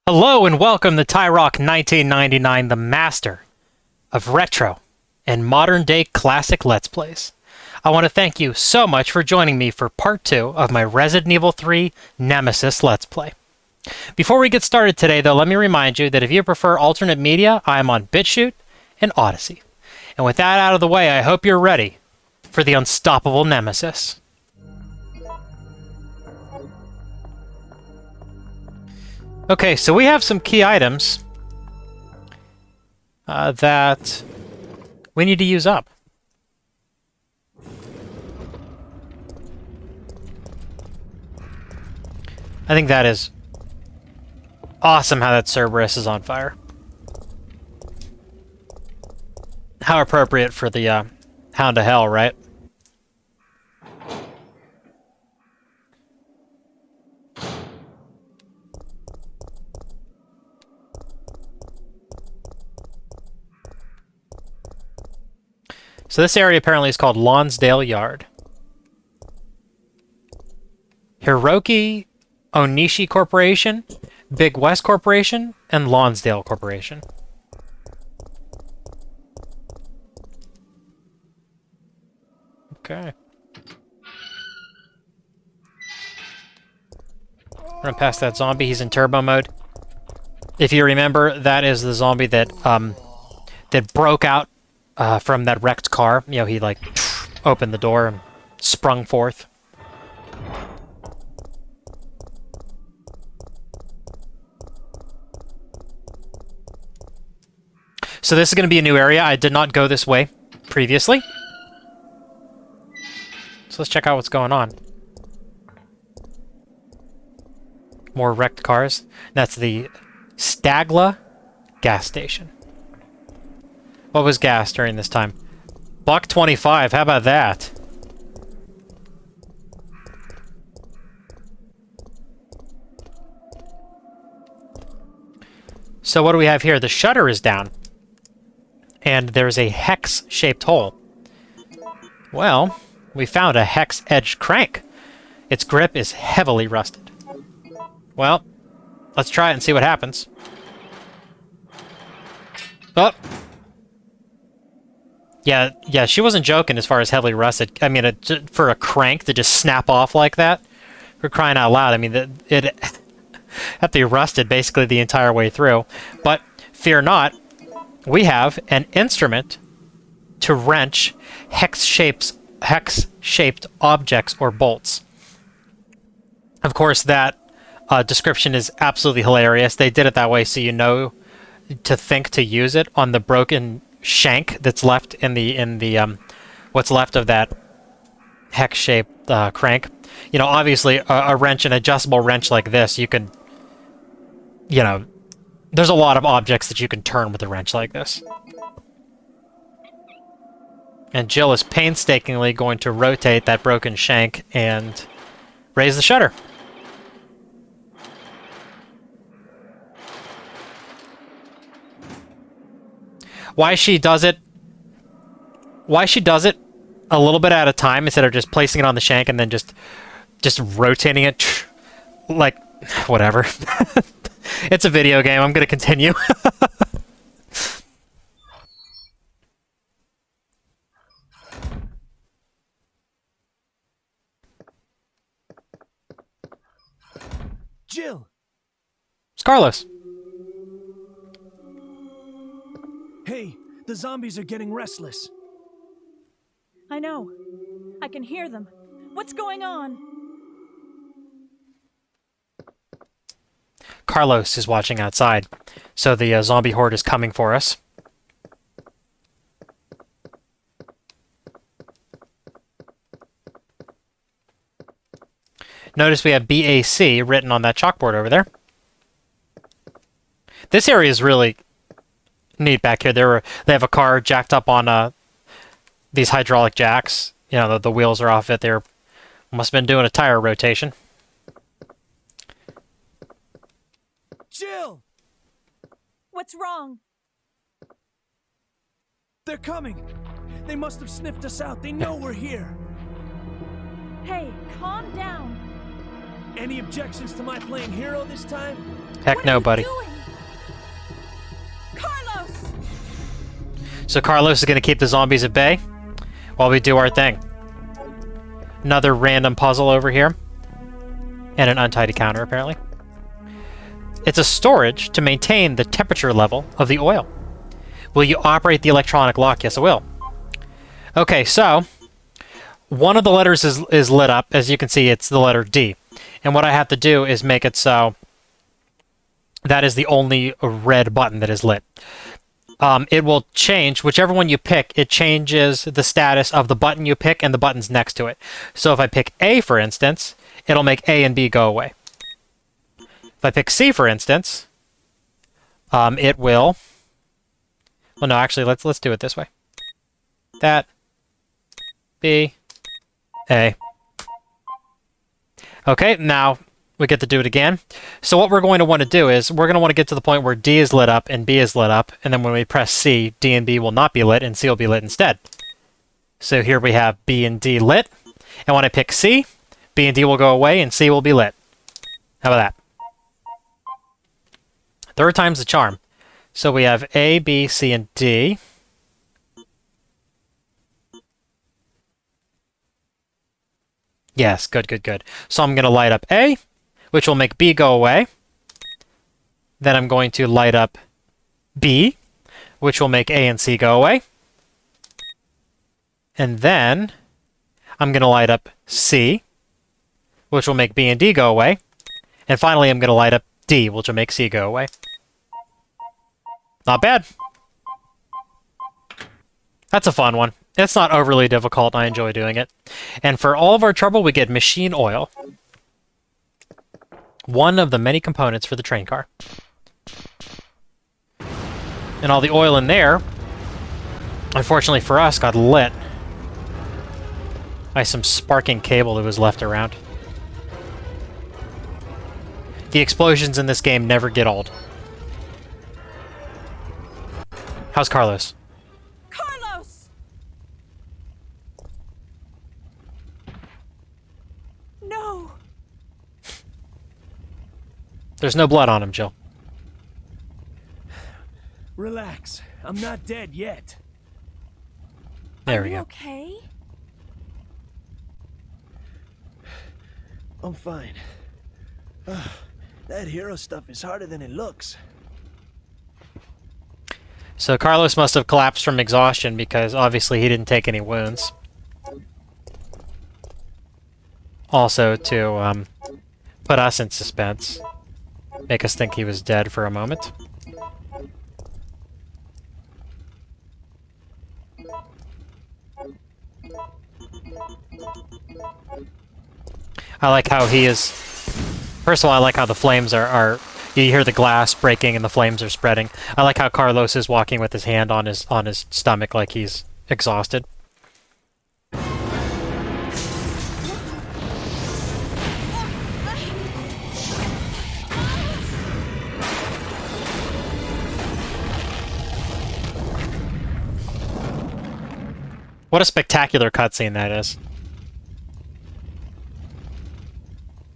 Hello and welcome to Tyrock 1999, the master of retro and modern-day classic Let's Plays. I want to thank you so much for joining me for part 2 of my Resident Evil 3 Nemesis Let's Play. Before we get started today, though, let me remind you that if you prefer alternate media, I am on BitChute and Odyssey. And with that out of the way, I hope you're ready for the unstoppable Nemesis. Okay, so we have some key items that we need to use up. I think that is awesome how that Cerberus is on fire. How appropriate for the Hound of Hell, right? So this area apparently is called Lonsdale Yard. Hiroki Onishi Corporation, Big West Corporation, and Lonsdale Corporation. Okay. Run past that zombie. He's in turbo mode. If you remember, that is the zombie that that broke out from that wrecked car. You know, he like opened the door and sprung forth. So this is going to be a new area. I did not go this way previously. So let's check out what's going on. More wrecked cars. That's the Stagla gas station. What was gas during this time? $1.25. How about that? So what do we have here? The shutter is down. And there's a hex-shaped hole. Well, we found a hex-edged crank. Its grip is heavily rusted. Well, let's try it and see what happens. Oh! Yeah, she wasn't joking as far as heavily rusted. I mean, for a crank to just snap off like that, for crying out loud, I mean, it had to be rusted basically the entire way through. But fear not, we have an instrument to wrench hex-shaped objects or bolts. Of course, that description is absolutely hilarious. They did it that way so you know to think to use it on the broken shank that's left in the what's left of that hex-shaped crank. You know, obviously a wrench, an adjustable wrench like this, you can, you know, there's a lot of objects that you can turn with a wrench like this. And Jill is painstakingly going to rotate that broken shank and raise the shutter. Why she does it a little bit at a time instead of just placing it on the shank and then just rotating it like whatever. It's a video game. I'm going to continue. Jill! It's Carlos. Hey, the zombies are getting restless. I know. I can hear them. What's going on? Carlos is watching outside, so the zombie horde is coming for us. Notice we have BAC written on that chalkboard over there. This area is really neat back here. They have a car jacked up on these hydraulic jacks. You know, the wheels are off it. They must have been doing a tire rotation. Jill! What's wrong? They're coming! They must have sniffed us out. They know we're here. Hey, calm down. Any objections to my playing hero this time? Heck What no, are you buddy. doing? Carlos! So Carlos is going to keep the zombies at bay while we do our thing. Another random puzzle over here. And an untidy counter, apparently. It's a storage to maintain the temperature level of the oil. Will you operate the electronic lock? Yes, I will. Okay, so one of the letters is lit up. As you can see, it's the letter D. And what I have to do is make it so that is the only red button that is lit. It will change, whichever one you pick, it changes the status of the button you pick and the buttons next to it. So if I pick A, for instance, it'll make A and B go away. If I pick C, for instance, it will... Well, no, actually, let's do it this way. That, B, A. Okay, now we get to do it again. So what we're going to want to do is we're going to want to get to the point where D is lit up and B is lit up, and then when we press C, D and B will not be lit and C will be lit instead. So here we have B and D lit, and when I pick C, B and D will go away and C will be lit. How about that? Third time's the charm. So we have A, B, C, and D. Yes, good, good, good. So I'm going to light up A, which will make B go away. Then I'm going to light up B, which will make A and C go away. And then I'm going to light up C, which will make B and D go away. And finally, I'm going to light up D, which will make C go away. Not bad. That's a fun one. It's not overly difficult. I enjoy doing it. And for all of our trouble, we get machine oil. One of the many components for the train car. And all the oil in there, unfortunately for us, got lit by some sparking cable that was left around. The explosions in this game never get old. How's Carlos? Carlos! No! There's no blood on him, Jill. Relax. I'm not dead yet. There Are we you go. okay? I'm fine. That hero stuff is harder than it looks. So Carlos must have collapsed from exhaustion because obviously he didn't take any wounds. Also to put us in suspense. Make us think he was dead for a moment. I like how he is... First of all, I like how the flames are you hear the glass breaking and the flames are spreading. I like how Carlos is walking with his hand on his stomach like he's exhausted. What a spectacular cutscene that is.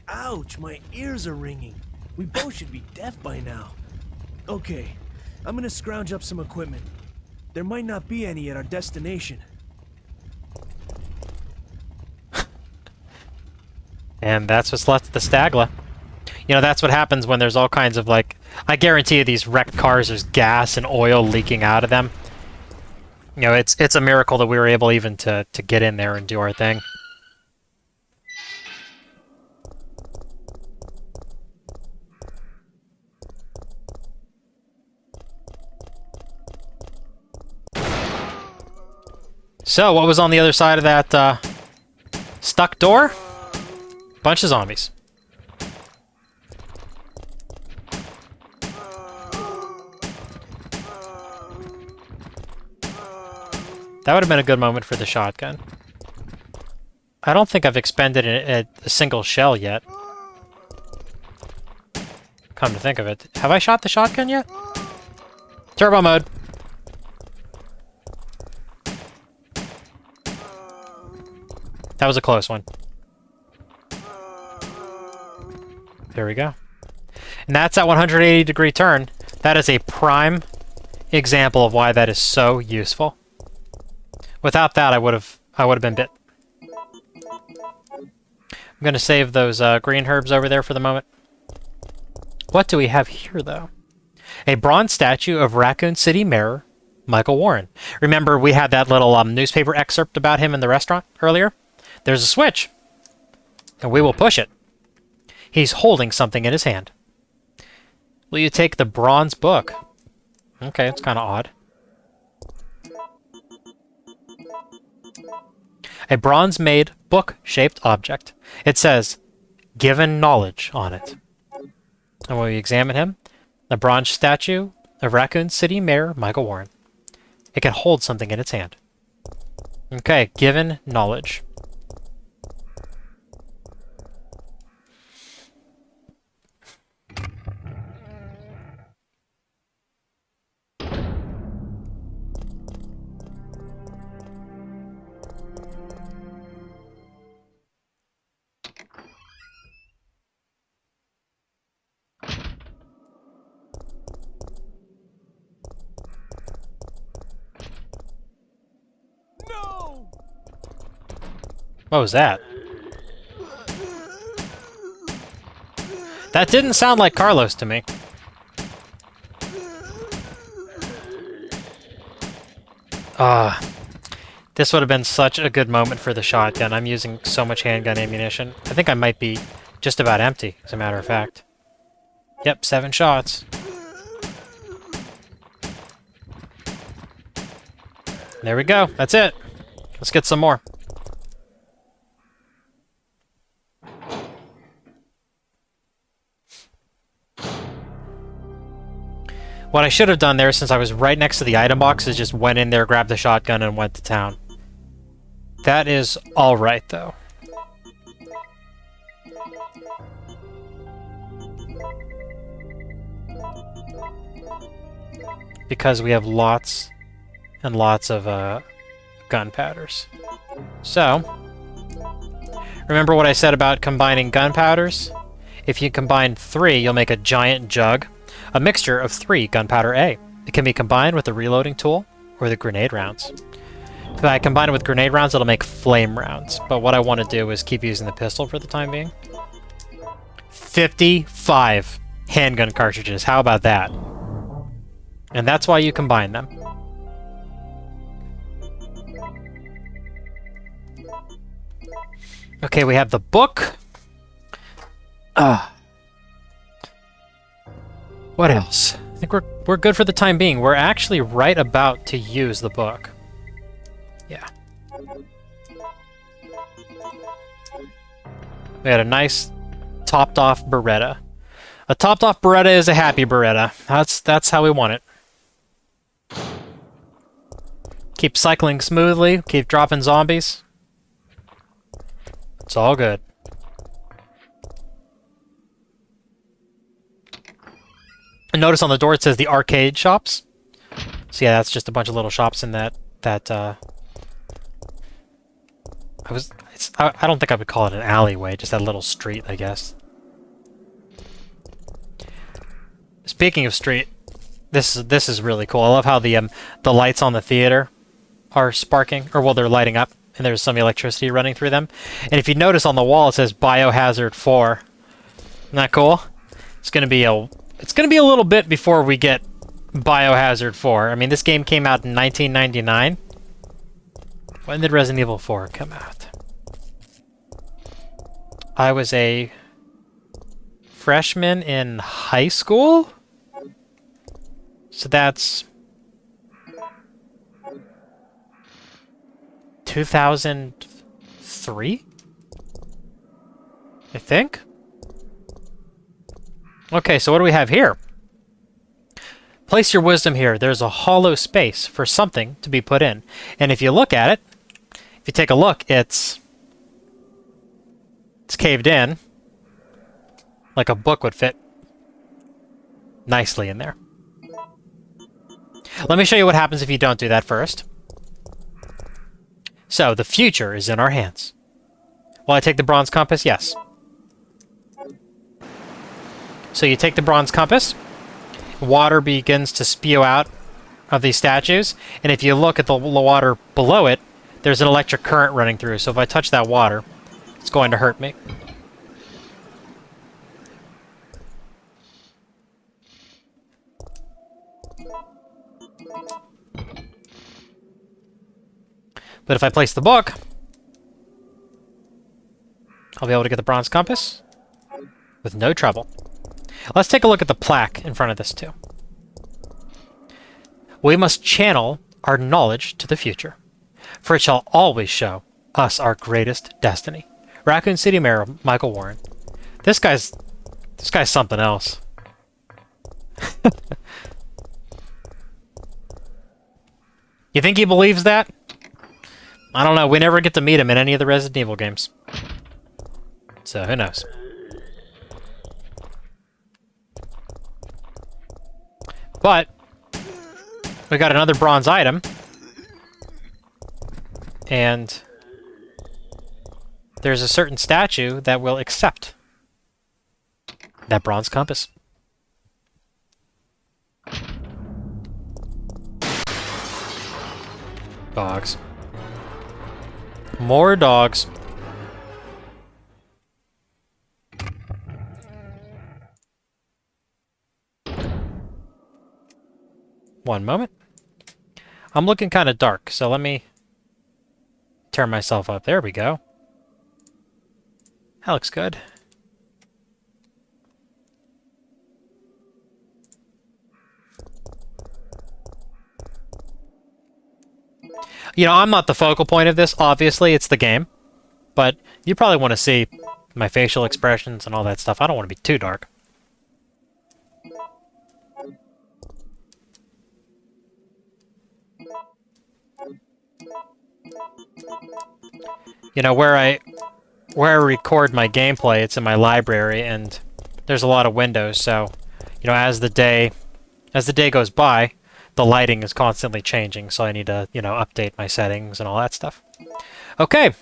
Ouch, my ears are ringing. We both should be deaf by now. Okay, I'm gonna scrounge up some equipment. There might not be any at our destination. And that's what's left of the Stagla. You know, that's what happens when there's all kinds of, like... I guarantee you these wrecked cars, there's gas and oil leaking out of them. You know, it's a miracle that we were able even to get in there and do our thing. So, what was on the other side of that stuck door? Bunch of zombies. That would have been a good moment for the shotgun. I don't think I've expended a single shell yet. Come to think of it. Have I shot the shotgun yet? Turbo mode. That was a close one. There we go. And that's that 180-degree turn. That is a prime example of why that is so useful. Without that, I would have been bit. I'm going to save those green herbs over there for the moment. What do we have here, though? A bronze statue of Raccoon City Mayor Michael Warren. Remember, we had that little newspaper excerpt about him in the restaurant earlier? There's a switch, and we will push it. He's holding something in his hand. Will you take the bronze book? Okay, it's kind of odd. A bronze-made book-shaped object. It says, "Given knowledge" on it. And when we examine him, the bronze statue of Raccoon City Mayor Michael Warren. It can hold something in its hand. Okay, given knowledge. What was that? That didn't sound like Carlos to me. This would have been such a good moment for the shotgun. I'm using so much handgun ammunition. I think I might be just about empty, as a matter of fact. Yep, 7 shots. There we go. That's it. Let's get some more. What I should have done there, since I was right next to the item box, is just went in there, grabbed the shotgun, and went to town. That is alright, though. Because we have lots and lots of gunpowders. So, remember what I said about combining gunpowders? If you combine 3, you'll make a giant jug. A mixture of 3 gunpowder A. It can be combined with the reloading tool or the grenade rounds. If I combine it with grenade rounds, it'll make flame rounds. But what I want to do is keep using the pistol for the time being. 55 handgun cartridges. How about that? And that's why you combine them. Okay, we have the book. What else? I think we're good for the time being. We're actually right about to use the book. Yeah. We had a nice topped-off Beretta. A topped-off Beretta is a happy Beretta. That's how we want it. Keep cycling smoothly. Keep dropping zombies. It's all good. And notice on the door it says the arcade shops. So yeah, that's just a bunch of little shops in that I don't think I would call it an alleyway, just that little street, I guess. Speaking of street, this is really cool. I love how the lights on the theater are sparking, or well, they're lighting up, and there's some electricity running through them. And if you notice on the wall, it says Biohazard 4. Isn't that cool? It's gonna be a little bit before we get Biohazard 4. I mean, this game came out in 1999. When did Resident Evil 4 come out? I was a freshman in high school? So that's 2003? I think? Okay, so what do we have here? Place your wisdom here. There's a hollow space for something to be put in. And if you look at it, if you take a look, it's caved in. Like a book would fit nicely in there. Let me show you what happens if you don't do that first. So, the future is in our hands. Will I take the bronze compass? Yes. So you take the bronze compass, water begins to spew out of these statues, and if you look at the water below it, there's an electric current running through, so if I touch that water, it's going to hurt me. But if I place the book, I'll be able to get the bronze compass with no trouble. Let's take a look at the plaque in front of this too. We must channel our knowledge to the future, for it shall always show us our greatest destiny. Raccoon City Mayor Michael Warren. This guy's something else. You think he believes that? I don't know. We never get to meet him in any of the Resident Evil games. So, who knows? But we got another bronze item. And there's a certain statue that will accept that bronze compass. Dogs. More dogs. One moment. I'm looking kind of dark, so let me turn myself up. There we go. That looks good. You know, I'm not the focal point of this. Obviously, it's the game. But you probably want to see my facial expressions and all that stuff. I don't want to be too dark. You know, where I record my gameplay, it's in my library, and there's a lot of windows, so, you know, as the day goes by, the lighting is constantly changing, so I need to, you know, update my settings and all that stuff. Okay,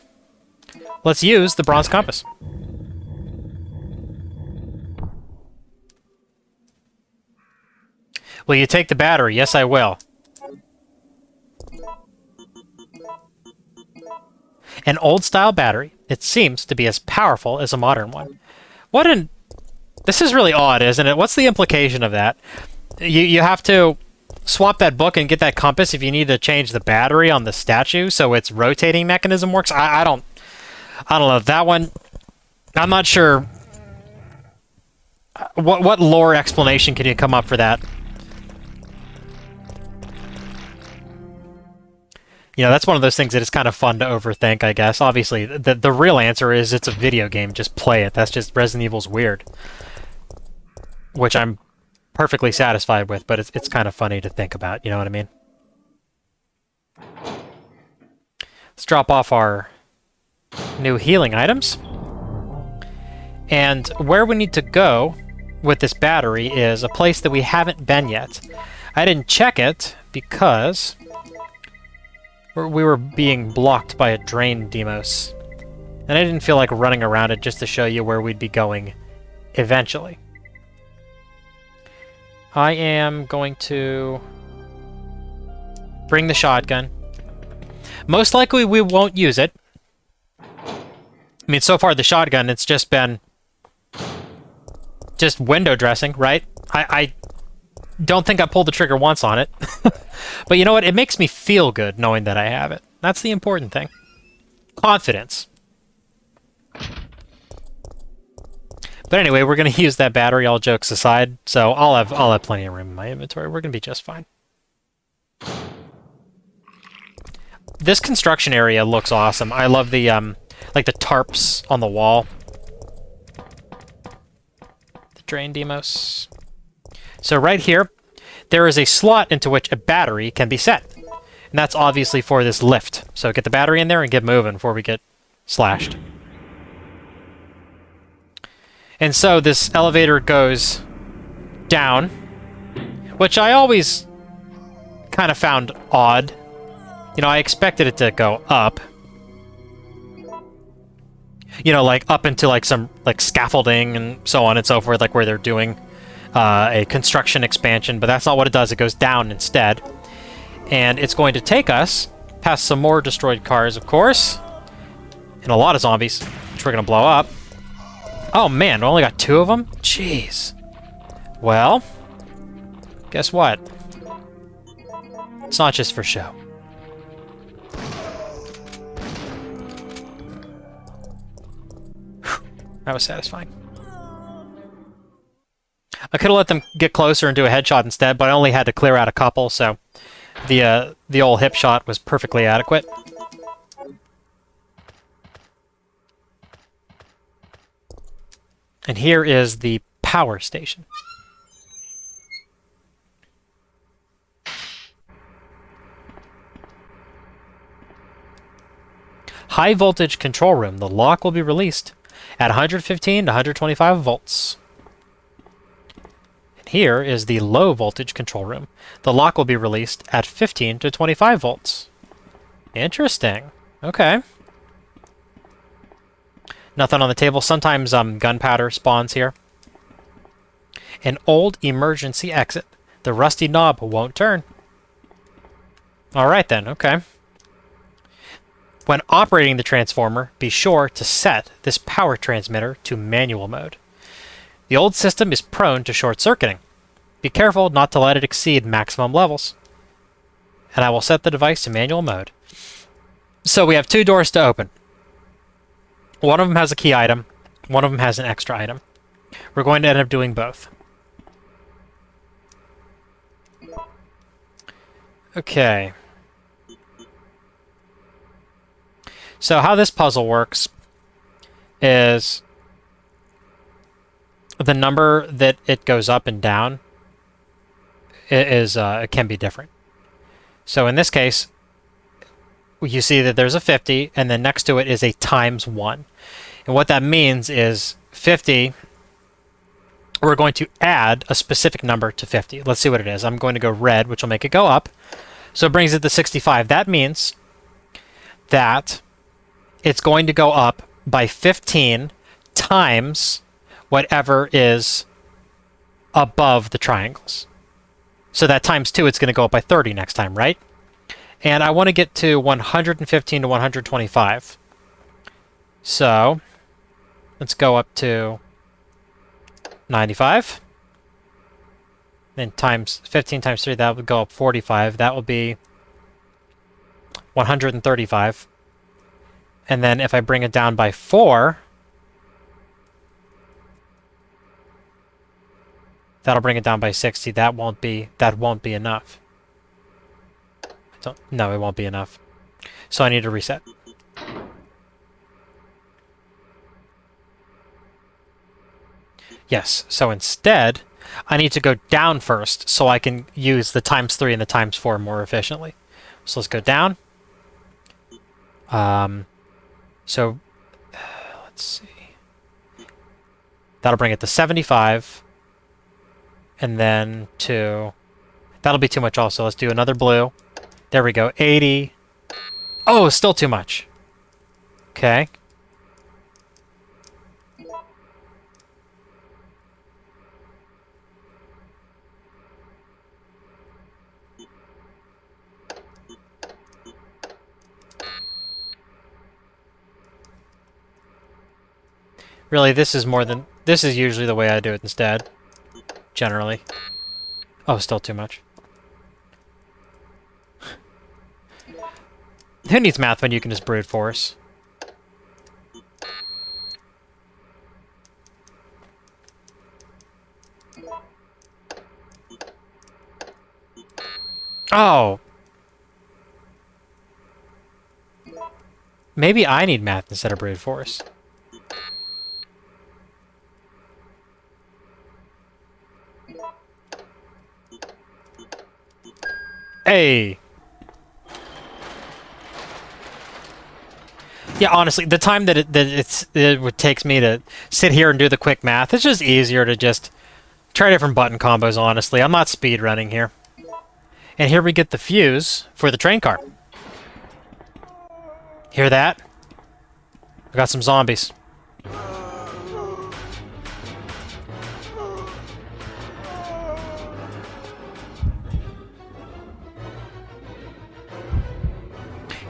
let's use the bronze compass. Will you take the battery? Yes, I will. An old-style battery, it seems to be as powerful as a modern one. This is really odd, isn't it? What's the implication of that? You have to swap that book and get that compass if you need to change the battery on the statue so its rotating mechanism works. I don't know. That one, I'm not sure. What lore explanation can you come up for that? You know, that's one of those things that is kind of fun to overthink, I guess. Obviously, the real answer is it's a video game. Just play it. That's just Resident Evil's weird. Which I'm perfectly satisfied with, but it's kind of funny to think about, you know what I mean? Let's drop off our new healing items. And where we need to go with this battery is a place that we haven't been yet. I didn't check it because we were being blocked by a drain demos. And I didn't feel like running around it just to show you where we'd be going eventually. I am going to bring the shotgun. Most likely we won't use it. I mean, so far the shotgun, it's just been just window dressing, right? I don't think I pulled the trigger once on it. But you know what? It makes me feel good knowing that I have it. That's the important thing. Confidence. But anyway, we're going to use that battery, all jokes aside, so I'll have plenty of room in my inventory. We're going to be just fine. This construction area looks awesome. I love the like the tarps on the wall. The drain demos. So right here, there is a slot into which a battery can be set. And that's obviously for this lift. So get the battery in there and get moving before we get slashed. And so this elevator goes down, which I always kind of found odd. You know, I expected it to go up. You know, like up into like some like scaffolding and so on and so forth, like where they're doing a construction expansion, but that's not what it does. It goes down instead. And it's going to take us past some more destroyed cars, of course, and a lot of zombies, which we're going to blow up. Oh man, we only got 2 of them? Jeez. Well, guess what? It's not just for show. Whew, that was satisfying. I could have let them get closer and do a headshot instead, but I only had to clear out a couple, so the old hip shot was perfectly adequate. And here is the power station. High voltage control room. The lock will be released at 115 to 125 volts. And here is the low voltage control room. The lock will be released at 15 to 25 volts. Interesting. Okay. Nothing on the table. Sometimes gunpowder spawns here. An old emergency exit. The rusty knob won't turn. Alright then, okay. When operating the transformer, be sure to set this power transmitter to manual mode. The old system is prone to short-circuiting. Be careful not to let it exceed maximum levels. And I will set the device to manual mode. So we have 2 doors to open. One of them has a key item. One of them has an extra item. We're going to end up doing both. Okay. So how this puzzle works is the number that it goes up and down it can be different. So in this case, you see that there's a 50, and then next to it is a times 1. And what that means is 50, we're going to add a specific number to 50. Let's see what it is. I'm going to go red, which will make it go up. So it brings it to 65. That means that it's going to go up by 15 times whatever is above the triangles. So that times 2, it's going to go up by 30 next time, right? And I want to get to 115 to 125. So let's go up to 95. Then times 15 times 3, that would go up 45. That would be 135. And then if I bring it down by 4, that'll bring it down by 60. That won't be enough. No, it won't be enough. So I need to reset. Yes, so instead, I need to go down first so I can use the times 3 and the times 4 more efficiently. So let's go down. So, let's see. That'll bring it to 75. And then to... That'll be too much also. Let's do another blue. There we go. 80. Oh, still too much. Okay. Really, this is more than... This is usually the way I do it instead. Generally. Oh, still too much. Who needs math when you can just brute force? Oh! Maybe I need math instead of brute force. Hey! Yeah, honestly, the time that it takes me to sit here and do the quick math, it's just easier to just try different button combos, honestly. I'm not speed running here. And here we get the fuse for the train car. Hear that? We got some zombies.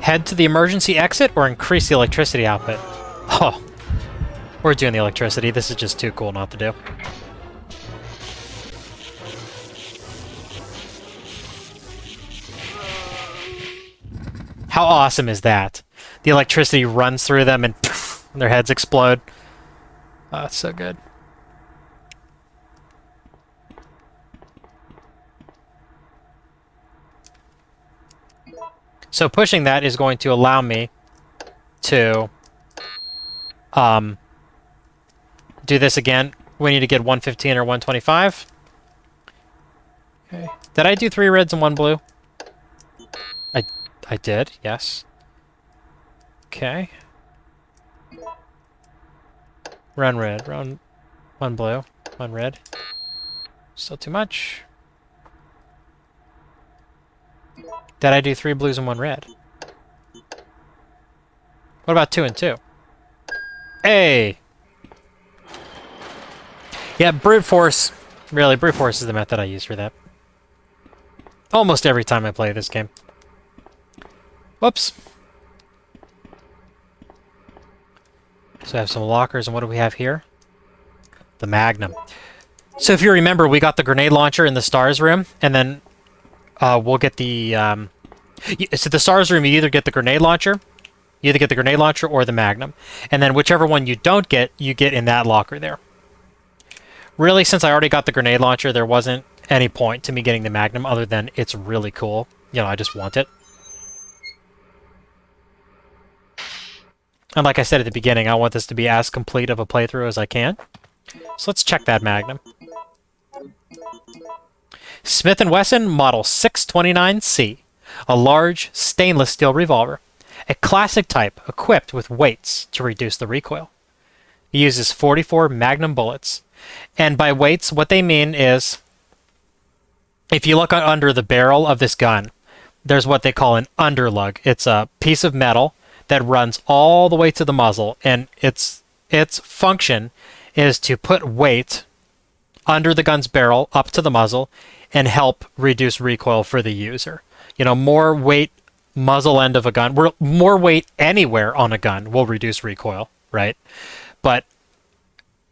Head to the emergency exit or increase the electricity output. Oh, we're doing the electricity. This is just too cool not to do. How awesome is that? The electricity runs through them and their heads explode. Oh, it's so good. So pushing that is going to allow me to do this again. We need to get 115 or 125. Okay. Did I do 3 reds and 1 blue? I did, yes. Okay. Run red, run 1 blue, 1 red. Still too much. Did I do 3 blues and 1 red? What about 2 and 2? Hey! Yeah, brute force. Really, brute force is the method I use for that. Almost every time I play this game. Whoops. So I have some lockers, and what do we have here? The Magnum. So if you remember, we got the grenade launcher in the STARS room, and then we'll get the... so the STARS room, you either get the grenade launcher, or the Magnum. And then whichever one you don't get, you get in that locker there. Really, since I already got the grenade launcher, there wasn't any point to me getting the Magnum other than it's really cool. You know, I just want it. And like I said at the beginning, I want this to be as complete of a playthrough as I can. So let's check that Magnum. Smith & Wesson Model 629C. A large stainless steel revolver. A classic type equipped with weights to reduce the recoil. It uses 44 Magnum bullets. And by weights, what they mean is, if you look under the barrel of this gun, there's what they call an underlug. It's a piece of metal that runs all the way to the muzzle, and its function is to put weight under the gun's barrel up to the muzzle and help reduce recoil for the user. You know, more weight muzzle end of a gun, more weight anywhere on a gun will reduce recoil, right? But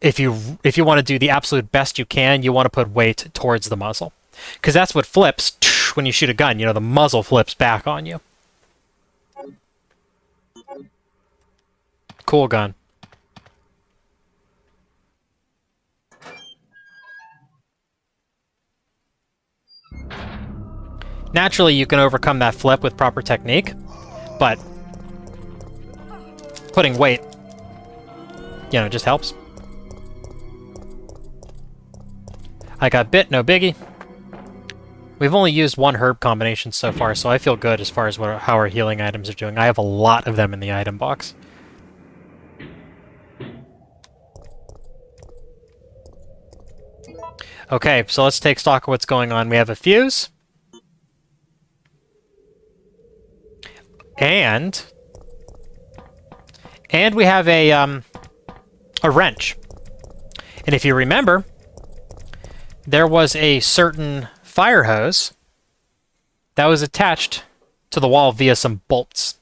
if you want to do the absolute best you can, you want to put weight towards the muzzle, because that's what flips when you shoot a gun. You know, the muzzle flips back on you. Cool gun. Naturally, you can overcome that flip with proper technique, but putting weight, you know, just helps. I got bit, no biggie. We've only used 1 herb combination so far, so I feel good as far as how our healing items are doing. I have a lot of them in the item box. Okay, so let's take stock of what's going on. We have a fuse. And we have a wrench. And if you remember, there was a certain fire hose that was attached to the wall via some bolts.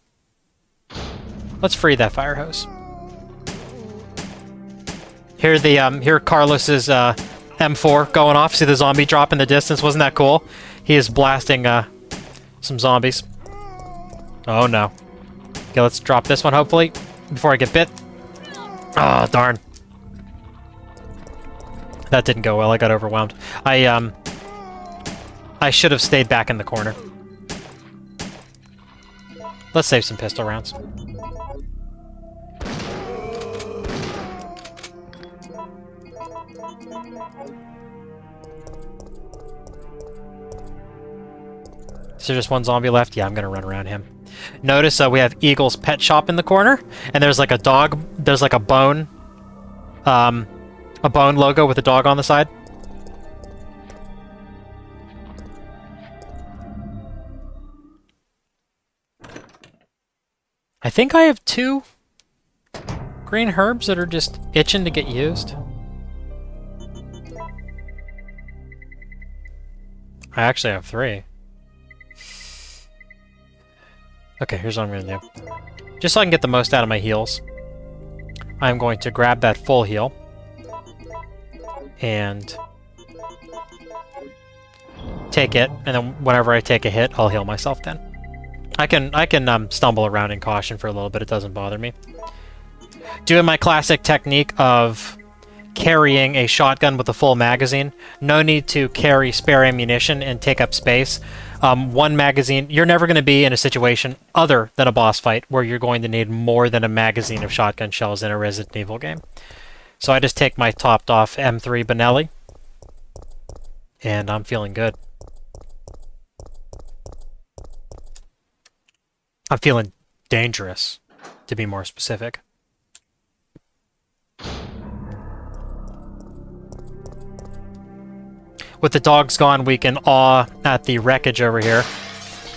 Let's free that fire hose. Here Carlos's M4 going off. See the zombie drop in the distance? Wasn't that cool? He is blasting some zombies. Oh no. Okay, let's drop this one hopefully before I get bit. Oh darn. That didn't go well. I got overwhelmed. I should have stayed back in the corner. Let's save some pistol rounds. Is there just 1 zombie left? Yeah, I'm gonna run around him. Notice we have Eagle's Pet Shop in the corner, and there's like a dog. There's like a bone logo with a dog on the side. I think I have 2 green herbs that are just itching to get used. I actually have 3. Okay, here's what I'm going to do. Just so I can get the most out of my heals, I'm going to grab that full heal. And take it, and then whenever I take a hit, I'll heal myself then. I can stumble around in caution for a little bit, it doesn't bother me. Doing my classic technique of carrying a shotgun with a full magazine. No need to carry spare ammunition and take up space. One magazine, you're never going to be in a situation other than a boss fight where you're going to need more than a magazine of shotgun shells in a Resident Evil game. So I just take my topped off M3 Benelli, and I'm feeling good. I'm feeling dangerous, to be more specific. With the dogs gone, we can awe at the wreckage over here.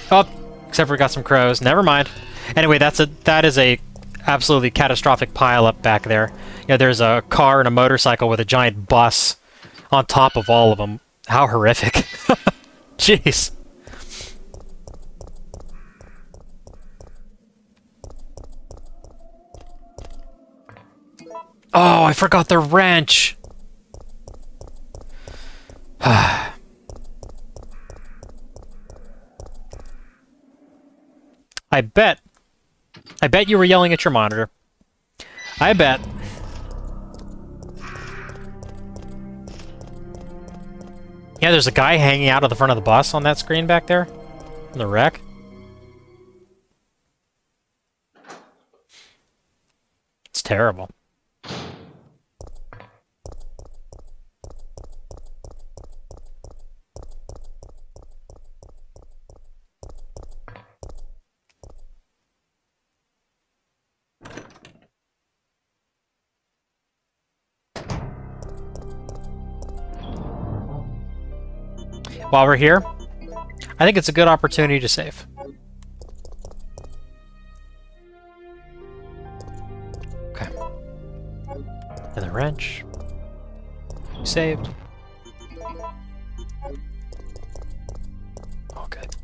Oh, except for we got some crows. Never mind. Anyway, that is a absolutely catastrophic pileup back there. You know, there's a car and a motorcycle with a giant bus on top of all of them. How horrific. Jeez. Oh, I forgot the wrench. I bet you were yelling at your monitor. I bet. Yeah, there's a guy hanging out of the front of the bus on that screen back there. In the wreck. It's terrible. While we're here, I think it's a good opportunity to save. Okay. And the wrench. Saved. All good.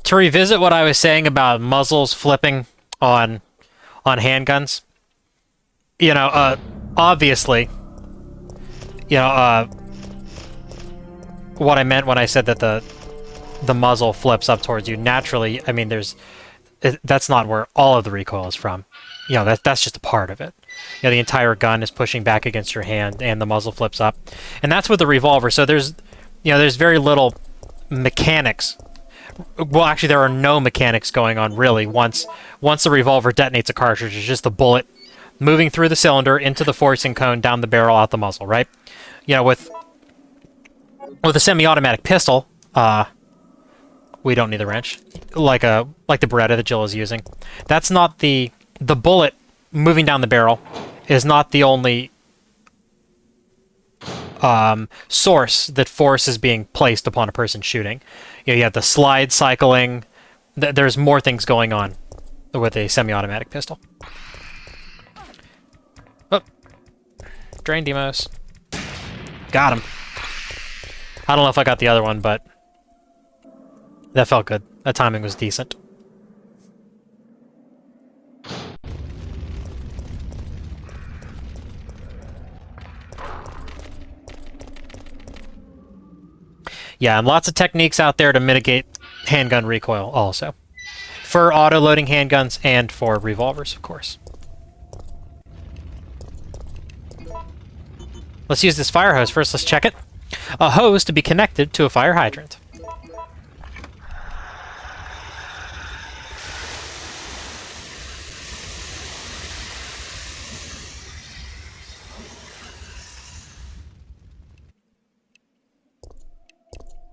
To revisit what I was saying about muzzles flipping on handguns, you know, obviously, you know, what I meant when I said that the muzzle flips up towards you naturally. I mean, that's not where all of the recoil is from. You know, that's just a part of it. You know, the entire gun is pushing back against your hand, and the muzzle flips up, and that's with the revolver. So there's very little mechanics. Well, actually, there are no mechanics going on, really. Once the revolver detonates a cartridge, it's just the bullet moving through the cylinder into the forcing cone, down the barrel, out the muzzle, right? You know, with a semi-automatic pistol, we don't need the wrench. Like the Beretta that Jill is using. That's not the bullet moving down the barrel is not the only source that force is being placed upon a person shooting. You know, you have the slide cycling. There's more things going on with a semi-automatic pistol. Oh. Drain Demos. Got him. I don't know if I got the other one, but that felt good. That timing was decent. Yeah, and lots of techniques out there to mitigate handgun recoil also. For auto-loading handguns and for revolvers, of course. Let's use this fire hose first. Let's check it. A hose to be connected to a fire hydrant.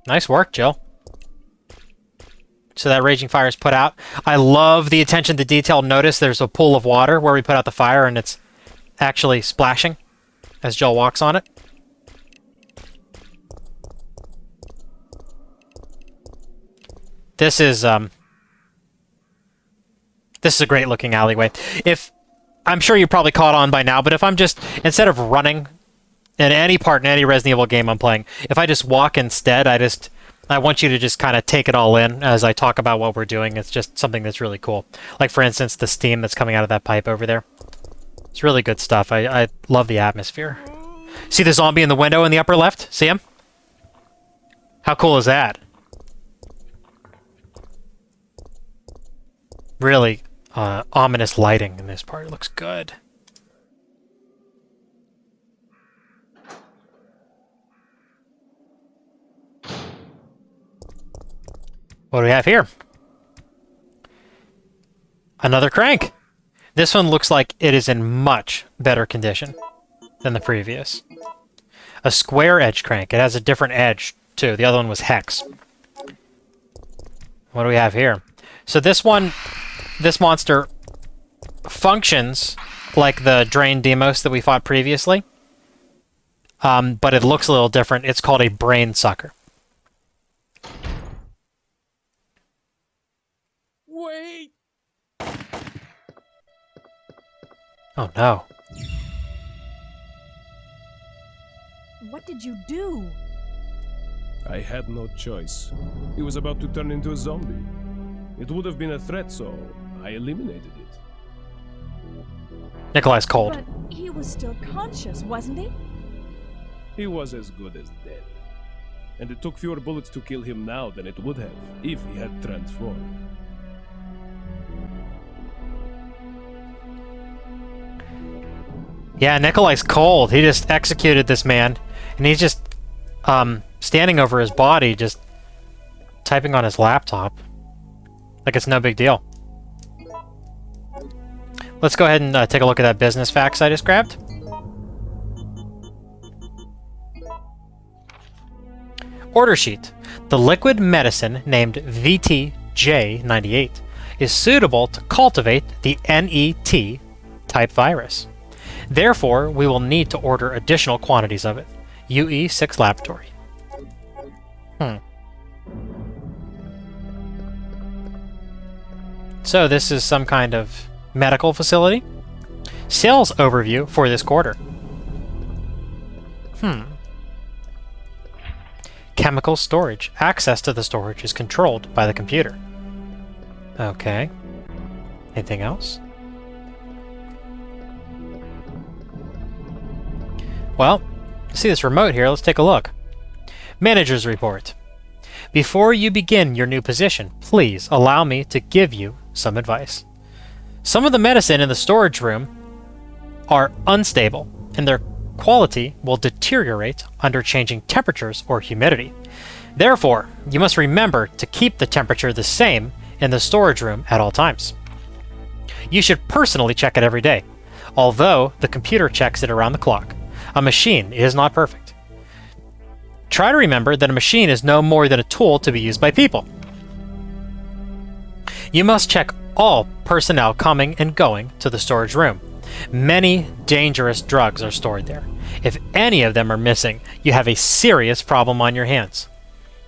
Nice work, Jill. So that raging fire is put out. I love the attention to detail. Notice there's a pool of water where we put out the fire, and it's actually splashing as Jill walks on it. This is This is a great looking alleyway. If I'm sure you probably caught on by now, but if I'm just, instead of running in any part in any Resident Evil game I'm playing, if I just walk instead, I want you to just kind of take it all in as I talk about what we're doing. It's just something that's really cool. Like, for instance, the steam that's coming out of that pipe over there. It's really good stuff. I love the atmosphere. See the zombie in the window in the upper left? See him? How cool is that? Really ominous lighting in this part. It looks good. What do we have here? Another crank. This one looks like it is in much better condition than the previous. A square edge crank. It has a different edge, too. The other one was hex. What do we have here? So this one, this monster functions like the Drain Demos that we fought previously, but it looks a little different. It's called a brain sucker. Wait! Oh no. What did you do? I had no choice. He was about to turn into a zombie. It would have been a threat, so I eliminated it. Nikolai's cold. But he was still conscious, wasn't he? He was as good as dead. And it took fewer bullets to kill him now than it would have if he had transformed. Yeah, Nikolai's cold. He just executed this man, and he's just standing over his body, just typing on his laptop. Like it's no big deal. Let's go ahead and take a look at that business facts I just grabbed. Order sheet. The liquid medicine named VTJ98 is suitable to cultivate the NET type virus. Therefore, we will need to order additional quantities of it. UE6 Laboratory. So this is some kind of medical facility. Sales overview for this quarter. Chemical storage. Access to the storage is controlled by the computer. Okay. Anything else? Well, see this remote here. Let's take a look. Manager's report. Before you begin your new position, please allow me to give you some advice. Some of the medicine in the storage room are unstable, and their quality will deteriorate under changing temperatures or humidity. Therefore, you must remember to keep the temperature the same in the storage room at all times. You should personally check it every day, although the computer checks it around the clock. A machine is not perfect. Try to remember that a machine is no more than a tool to be used by people. You must check all personnel coming and going to the storage room. Many dangerous drugs are stored there. If any of them are missing, you have a serious problem on your hands.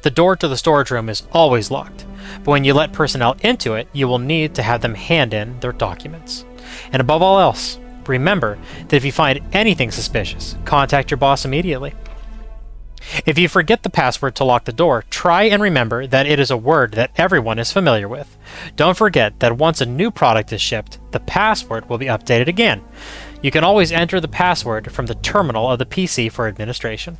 The door to the storage room is always locked, but when you let personnel into it, you will need to have them hand in their documents. And above all else, remember that if you find anything suspicious, contact your boss immediately. If you forget the password to lock the door, try and remember that it is a word that everyone is familiar with. Don't forget that once a new product is shipped, the password will be updated again. You can always enter the password from the terminal of the PC for administration.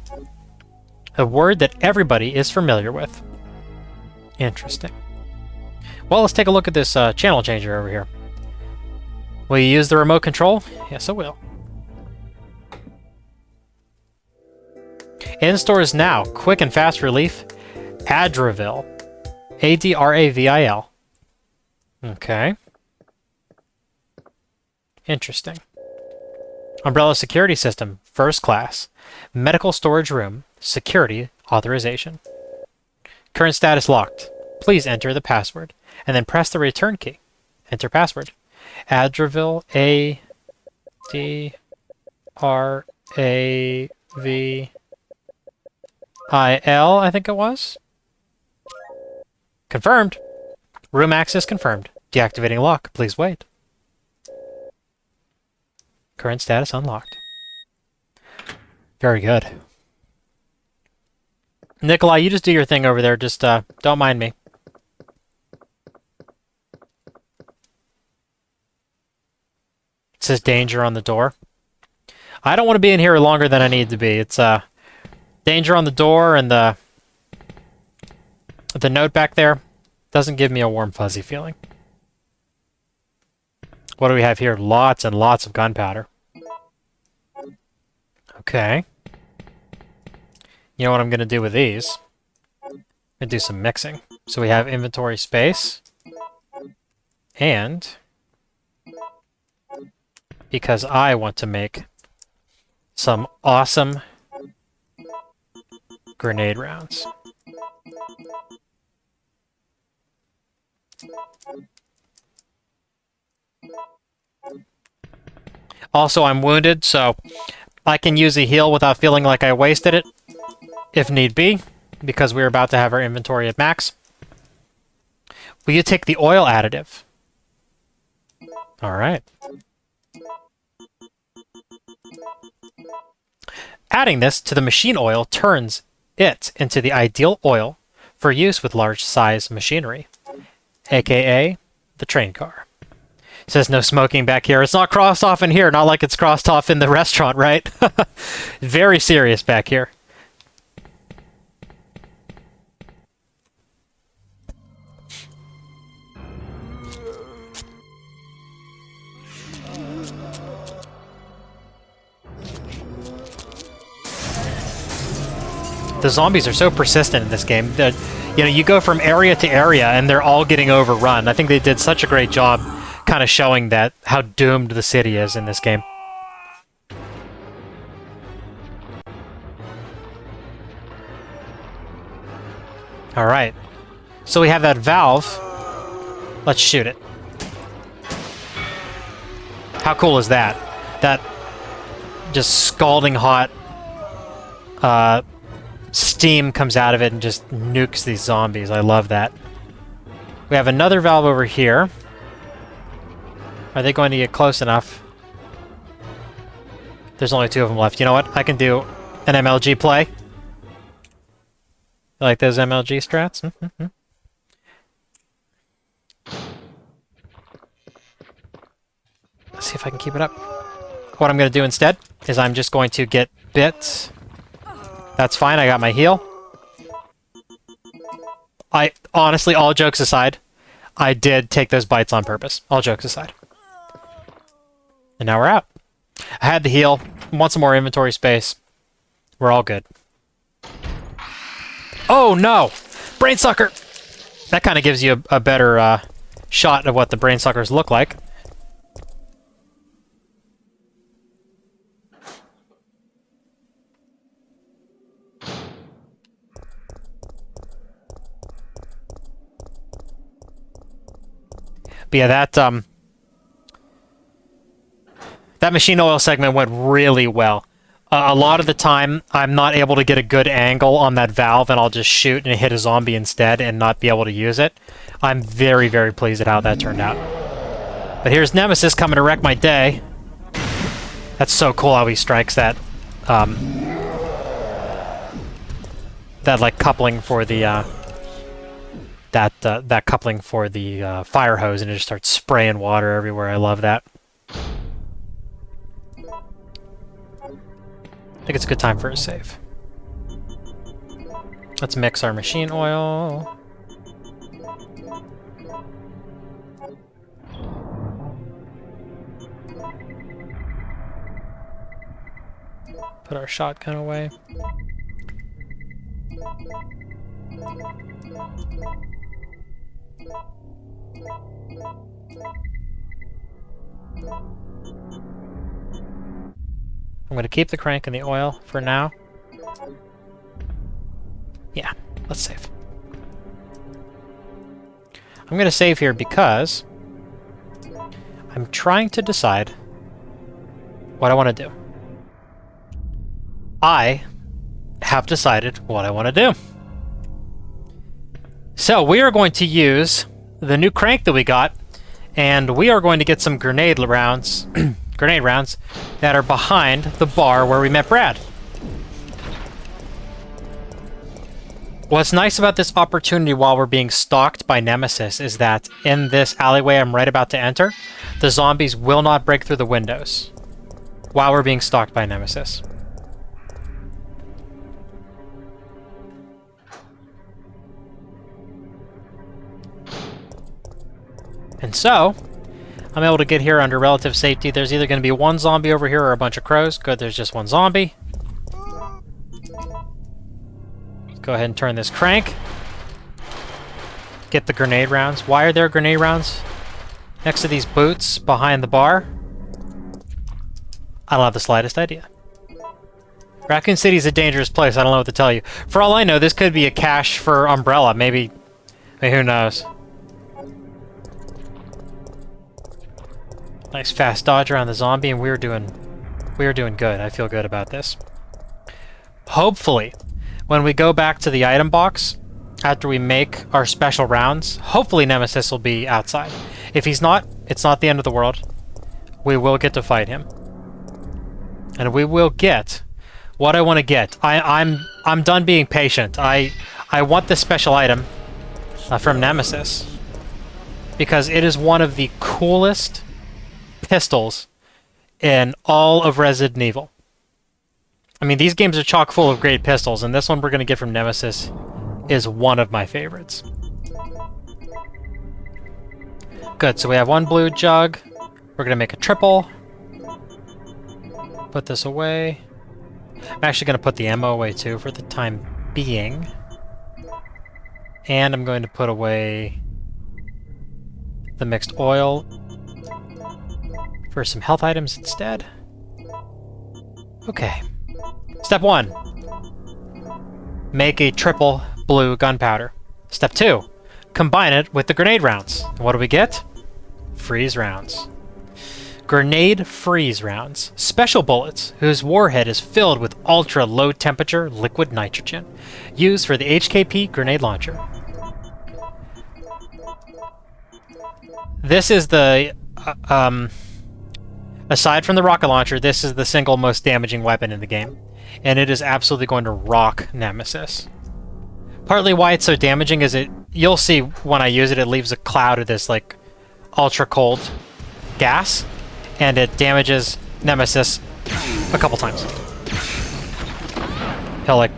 A word that everybody is familiar with. Interesting. Well, let's take a look at this channel changer over here. Will you use the remote control? Yes, I will. In stores now, quick and fast relief, Adravil. A-D-R-A-V-I-L. Okay. Interesting. Umbrella security system, first class. Medical storage room, security authorization. Current status locked. Please enter the password, and then press the return key. Enter password. Adravil, A-D-R-A-V-I-L, I think it was. Confirmed. Room access confirmed. Deactivating lock. Please wait. Current status unlocked. Very good. Nikolai, you just do your thing over there. Just don't mind me. It says danger on the door. I don't want to be in here longer than I need to be. It's danger on the door, and the note back there doesn't give me a warm, fuzzy feeling. What do we have here? Lots and lots of gunpowder. Okay. You know what I'm going to do with these? I'm going to do some mixing. So we have inventory space. And because I want to make some awesome grenade rounds. Also, I'm wounded, so I can use a heal without feeling like I wasted it, if need be, because we're about to have our inventory at max. Will you take the oil additive? Alright. Adding this to the machine oil turns it into the ideal oil for use with large-size machinery, aka the train car. It says no smoking back here. It's not crossed off in here, not like it's crossed off in the restaurant, right? Very serious back here. The zombies are so persistent in this game that, you know, you go from area to area and they're all getting overrun. I think they did such a great job kind of showing that how doomed the city is in this game. Alright. So we have that valve. Let's shoot it. How cool is that? That just scalding hot steam comes out of it and just nukes these zombies. I love that. We have another valve over here. Are they going to get close enough? There's only 2 of them left. You know what? I can do an MLG play. You like those MLG strats? Mm-hmm. Let's see if I can keep it up. What I'm going to do instead is I'm just going to get bits. That's fine, I got my heal. I honestly, all jokes aside, I did take those bites on purpose. All jokes aside. And now we're out. I had the heal. Want some more inventory space. We're all good. Oh no! Brain sucker! That kind of gives you a better shot of what the brain suckers look like. But yeah, that machine oil segment went really well. A lot of the time, I'm not able to get a good angle on that valve, and I'll just shoot and hit a zombie instead and not be able to use it. I'm very, very pleased at how that turned out. But here's Nemesis coming to wreck my day. That's so cool how he strikes that, that like coupling for the, that coupling for the fire hose, and it just starts spraying water everywhere. I love that. I think it's a good time for a save. Let's mix our machine oil. Put our shotgun away. I'm going to keep the crank and the oil for now. Yeah, let's save. I'm going to save here because I'm trying to decide what I want to do. I have decided what I want to do. So we are going to use the new crank that we got And we are going to get some grenade rounds, grenade rounds, that are behind the bar where we met Brad. What's nice about this opportunity while we're being stalked by Nemesis is that in this alleyway I'm right about to enter, the zombies will not break through the windows while we're being stalked by Nemesis. And so, I'm able to get here under relative safety. There's either going to be one zombie over here or a bunch of crows. Good, there's just one zombie. Let's go ahead and turn this crank. Get the grenade rounds. Why are there grenade rounds next to these boots behind the bar? I don't have the slightest idea. Raccoon City is a dangerous place. I don't know what to tell you. For all I know, this could be a cache for Umbrella. Maybe who knows? Nice fast dodge around the zombie, and we are doing good. I feel good about this. Hopefully, when we go back to the item box after we make our special rounds, hopefully Nemesis will be outside. If he's not, it's not the end of the world. We will get to fight him, and we will get what I want to get. I'm done being patient. I want this special item from Nemesis because it is one of the coolest pistols in all of Resident Evil. I mean, these games are chock full of great pistols, and this one we're going to get from Nemesis is one of my favorites. Good, so we have one blue jug. We're going to make a triple. Put this away. I'm actually going to put the ammo away too for the time being. And I'm going to put away the mixed oil for some health items instead. Okay. Step 1. Make a triple blue gunpowder. Step 2. Combine it with the grenade rounds. And what do we get? Freeze rounds. Grenade freeze rounds. Special bullets whose warhead is filled with ultra low temperature liquid nitrogen. Used for the HKP grenade launcher. This is the aside from the rocket launcher, this is the single most damaging weapon in the game, and it is absolutely going to rock Nemesis. Partly why it's so damaging is you'll see when I use it, it leaves a cloud of this like ultra cold gas, and it damages Nemesis a couple times. He'll like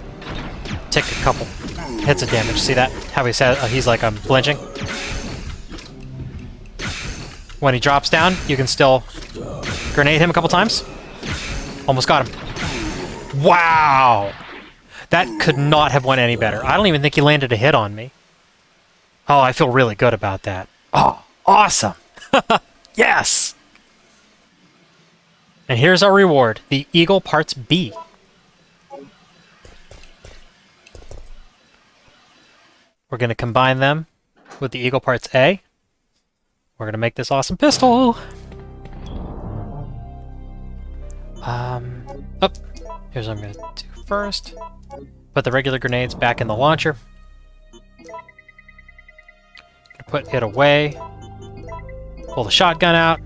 take a couple hits of damage. See that? How he said he's like flinching. When he drops down, you can still grenade him a couple times. Almost got him. Wow! That could not have went any better. I don't even think he landed a hit on me. Oh, I feel really good about that. Oh, awesome! Yes! And here's our reward, the Eagle Parts B. We're going to combine them with the Eagle Parts A. We're going to make this awesome pistol. Here's what I'm going to do first. Put the regular grenades back in the launcher. Put it away. Pull the shotgun out.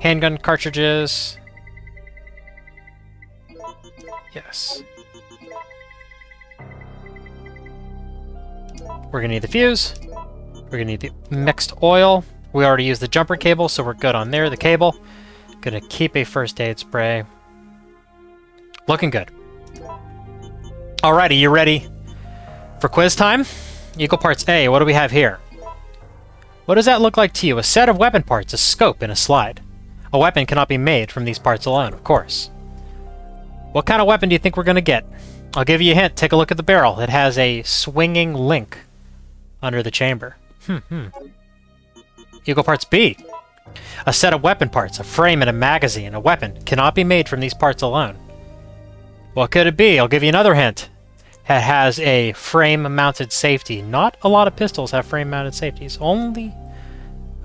Handgun cartridges. Yes. We're going to need the fuse. We're going to need the mixed oil. We already used the jumper cable, so we're good on there. The cable. Going to keep a first aid spray. Looking good. Alrighty, you ready for quiz time? Eagle Parts A, what do we have here? What does that look like to you? A set of weapon parts, a scope, and a slide. A weapon cannot be made from these parts alone, of course. What kind of weapon do you think we're going to get? I'll give you a hint. Take a look at the barrel. It has a swinging link under the chamber. Eagle Parts B. A set of weapon parts, a frame and a magazine. A weapon cannot be made from these parts alone. What could it be? I'll give you another hint. It has a frame-mounted safety. Not a lot of pistols have frame-mounted safeties. Only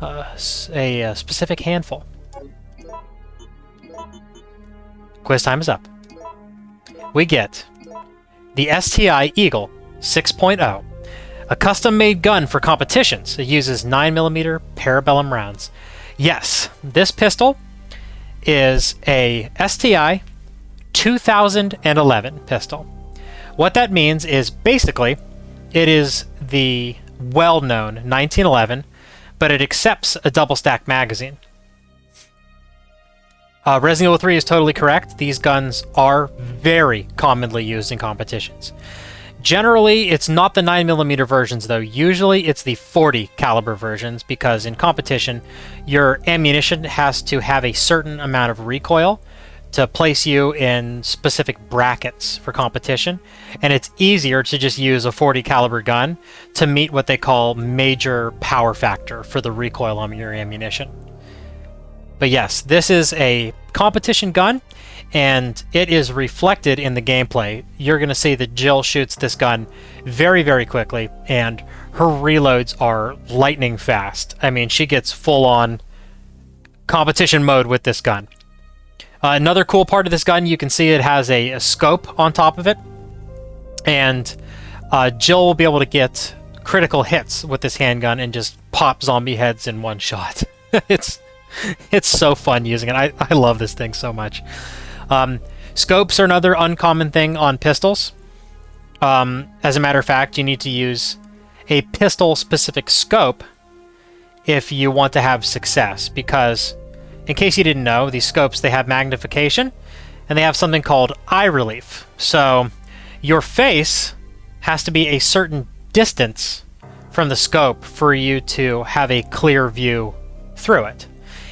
a specific handful. Quiz time is up. We get the STI Eagle 6.0. A custom-made gun for competitions. It uses 9mm parabellum rounds. Yes, this pistol is a STI 2011 pistol. What that means is basically it is the well-known 1911, but it accepts a double-stack magazine. Resident Evil 3 is totally correct. These guns are very commonly used in competitions. Generally, it's not the 9mm versions, though. Usually, it's the 40 caliber versions, because in competition, your ammunition has to have a certain amount of recoil to place you in specific brackets for competition, and it's easier to just use a 40 caliber gun to meet what they call major power factor for the recoil on your ammunition. But yes, this is a competition gun, and it is reflected in the gameplay. You're going to see that Jill shoots this gun very, very quickly, and her reloads are lightning fast. I mean, she gets full-on competition mode with this gun. Another cool part of this gun, you can see it has a scope on top of it, and Jill will be able to get critical hits with this handgun and just pop zombie heads in one shot. It's so fun using it. I love this thing so much. Scopes are another uncommon thing on pistols. As a matter of fact, you need to use a pistol-specific scope if you want to have success, because in case you didn't know, these scopes, they have magnification, and they have something called eye relief. So your face has to be a certain distance from the scope for you to have a clear view through it.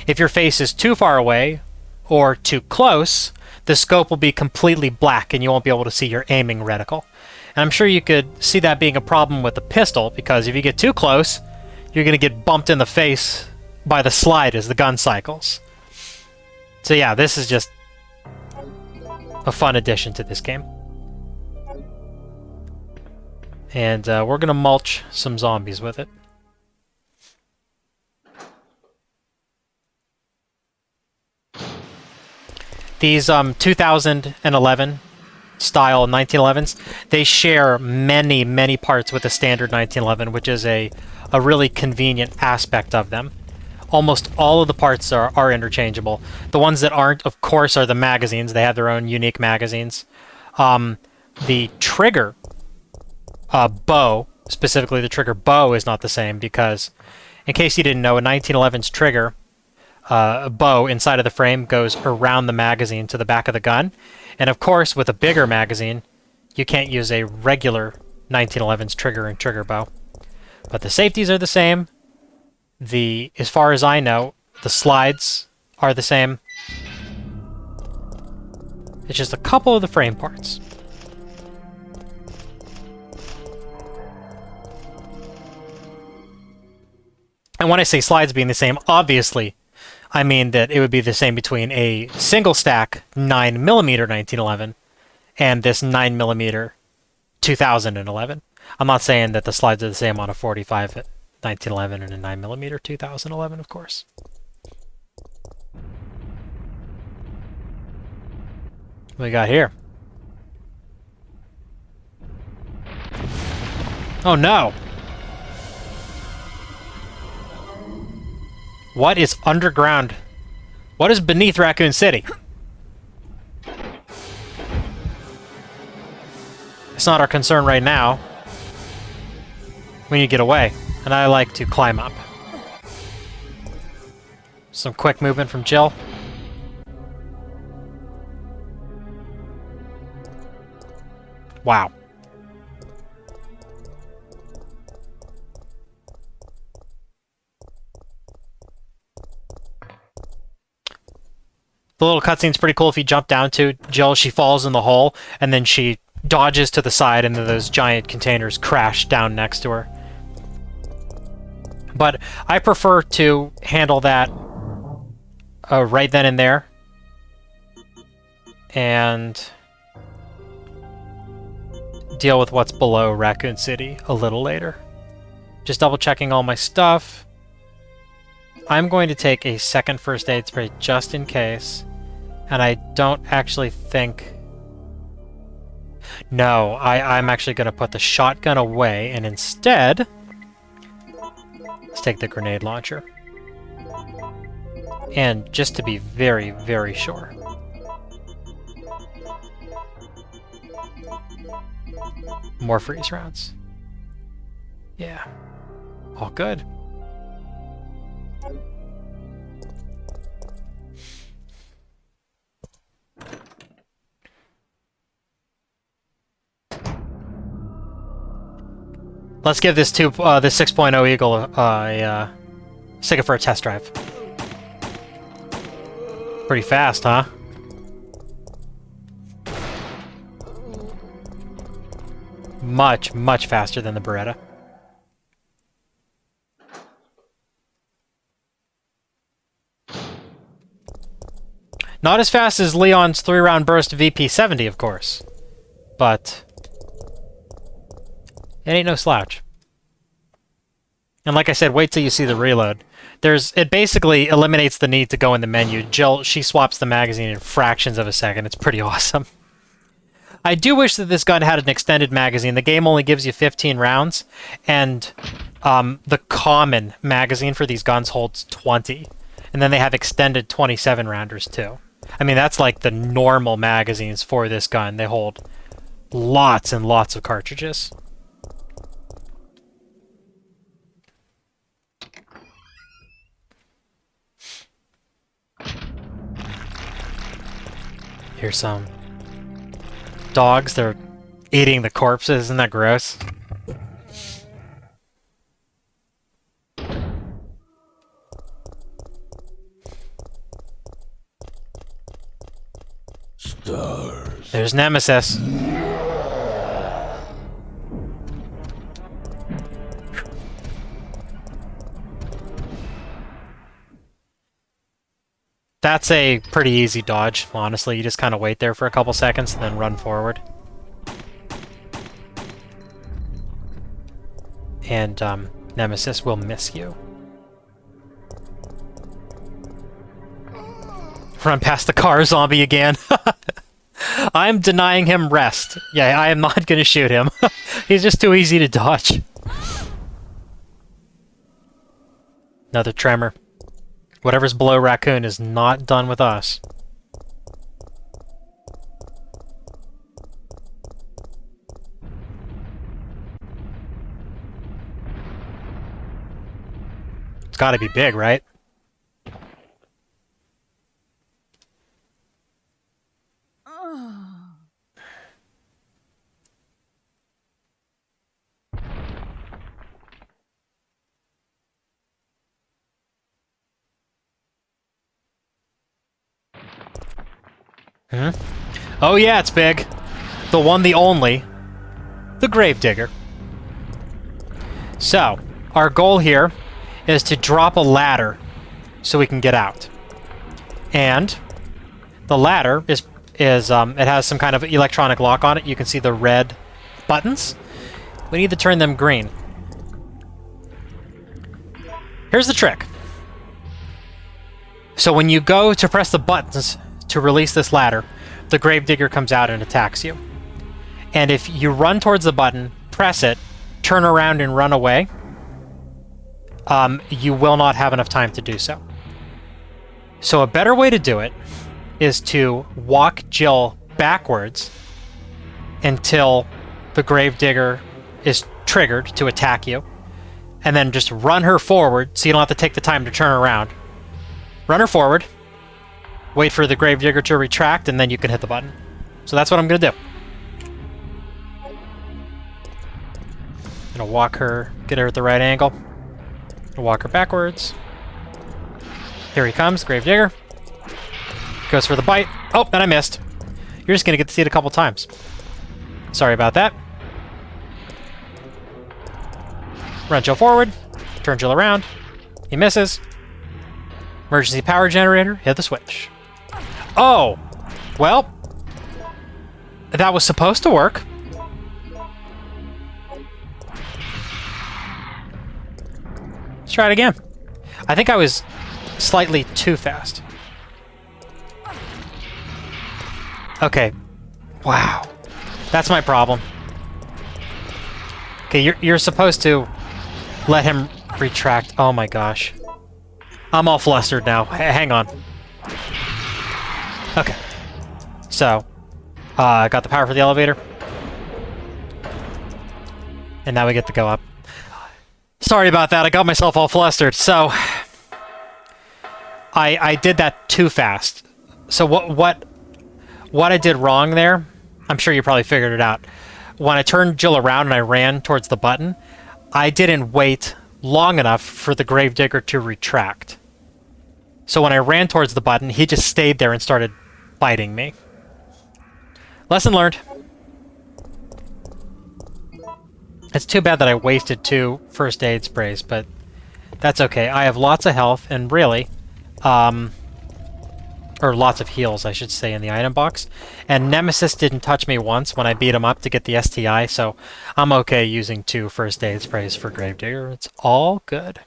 If your face is too far away or too close, the scope will be completely black and you won't be able to see your aiming reticle. And I'm sure you could see that being a problem with the pistol, because if you get too close, you're going to get bumped in the face by the slide as the gun cycles. So yeah, this is just a fun addition to this game. And we're going to mulch some zombies with it. These 2011 style 1911s, they share many, many parts with the standard 1911, which is a really convenient aspect of them. Almost all of the parts are interchangeable. The ones that aren't, of course, are the magazines. They have their own unique magazines. The trigger bow, specifically the trigger bow, is not the same, because, in case you didn't know, a 1911's trigger bow inside of the frame goes around the magazine to the back of the gun. And of course, with a bigger magazine, you can't use a regular 1911's trigger and trigger bow. But the safeties are the same. As far as I know, the slides are the same. It's just a couple of the frame parts. And when I say slides being the same, obviously, I mean that it would be the same between a single stack 9mm 1911 and this 9mm 2011. I'm not saying that the slides are the same on a 45 1911 and a 9mm 2011, of course. What we got here? Oh no! What is underground? What is beneath Raccoon City? It's not our concern right now. We need to get away, and I like to climb up. Some quick movement from Jill. Wow. The little cutscene's pretty cool if you jump down to Jill. She falls in the hole, and then she dodges to the side, and then those giant containers crash down next to her. But I prefer to handle that right then and there. And deal with what's below Raccoon City a little later. Just double checking all my stuff. I'm going to take a second first aid spray just in case. And I don't actually think... No, I'm actually going to put the shotgun away, and instead, let's take the grenade launcher. And just to be very, very sure. More freeze rounds. Yeah. All good. Let's give this 6.0 Eagle stick it for a test drive. Pretty fast, huh? Much, much faster than the Beretta. Not as fast as Leon's 3-round burst VP70, of course. But it ain't no slouch. And like I said, wait till you see the reload. It basically eliminates the need to go in the menu. Jill, she swaps the magazine in fractions of a second. It's pretty awesome. I do wish that this gun had an extended magazine. The game only gives you 15 rounds, and the common magazine for these guns holds 20. And then they have extended 27-rounders too. I mean, that's like the normal magazines for this gun. They hold lots and lots of cartridges. Here's some dogs. They're eating the corpses. Isn't that gross? Stars. There's Nemesis. That's a pretty easy dodge, honestly. You just kind of wait there for a couple seconds and then run forward. And Nemesis will miss you. Run past the car zombie again. I'm denying him rest. Yeah, I am not going to shoot him. He's just too easy to dodge. Another tremor. Whatever's below Raccoon is not done with us. It's got to be big, right? Hmm? Oh yeah, it's big. The one, the only. The Gravedigger. So, our goal here is to drop a ladder so we can get out. And the ladder it has some kind of electronic lock on it. You can see the red buttons. We need to turn them green. Here's the trick. So when you go to press the buttons to release this ladder, the Gravedigger comes out and attacks you. And if you run towards the button, press it, turn around and run away, you will not have enough time to do so. So a better way to do it is to walk Jill backwards until the Gravedigger is triggered to attack you, and then just run her forward so you don't have to take the time to turn around. Run her forward, wait for the Gravedigger to retract, and then you can hit the button. So that's what I'm going to do. Gonna walk her, get her at the right angle. Walk her backwards. Here he comes, Gravedigger. Goes for the bite. Oh, and I missed. You're just gonna get to see it a couple times. Sorry about that. Run Jill forward. Turn Jill around. He misses. Emergency power generator. Hit the switch. Oh! Well, that was supposed to work. Let's try it again. I think I was slightly too fast. Okay. Wow. That's my problem. Okay, you're supposed to let him retract. Oh my gosh. I'm all flustered now. Hang on. Okay. So, I got the power for the elevator. And now we get to go up. Sorry about that, I got myself all flustered. So, I did that too fast. So what I did wrong there, I'm sure you probably figured it out. When I turned Jill around and I ran towards the button, I didn't wait long enough for the gravedigger to retract. So when I ran towards the button, he just stayed there and started biting me. Lesson learned. It's too bad that I wasted 2 first aid sprays, but that's okay. I have lots of health, and really, or lots of heals, I should say, in the item box. And Nemesis didn't touch me once when I beat him up to get the STI, so I'm okay using 2 first aid sprays for Gravedigger. It's all good.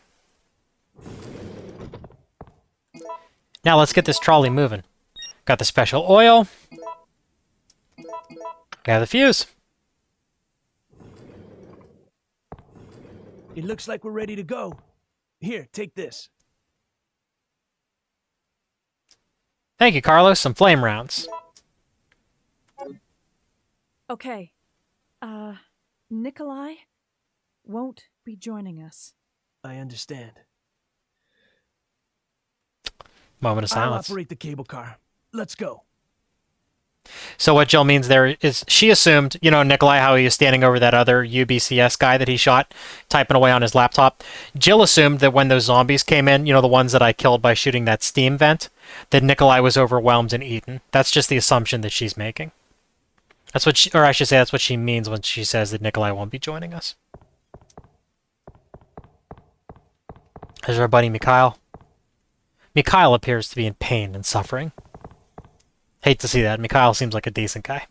Now let's get this trolley moving. Got the special oil. We have the fuse. It looks like we're ready to go. Here, take this. Thank you, Carlos. Some flame rounds. Okay. Nikolai won't be joining us. I understand. Moment of I'll silence. operate the cable car. Let's go. So what Jill means there is she assumed, you know, Nikolai, how he was standing over that other UBCS guy that he shot, typing away on his laptop. Jill assumed that when those zombies came in, you know, the ones that I killed by shooting that steam vent, that Nikolai was overwhelmed and eaten. That's just the assumption that she's making. That's what she, or I should say that's what she means when she says that Nikolai won't be joining us. There's our buddy Mikhail. Mikhail appears to be in pain and suffering. Hate to see that. Mikhail seems like a decent guy.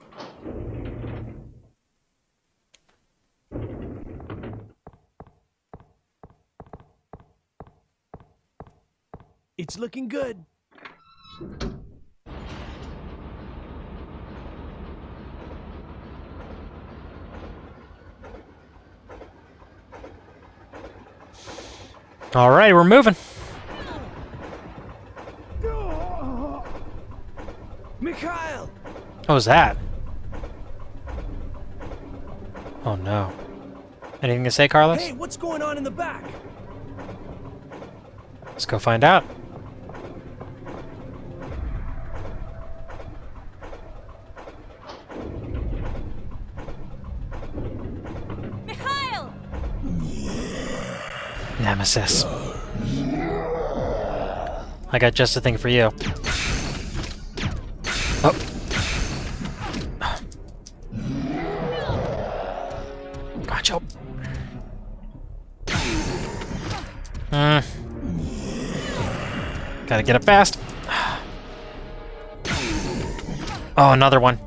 It's looking good. All right, we're moving. Mikhail! What was that? Oh no. Anything to say, Carlos? Hey, what's going on in the back? Let's go find out. Mikhail! Nemesis. I got just a thing for you. Oh. Gotcha. Gotta get up fast. Oh, another one.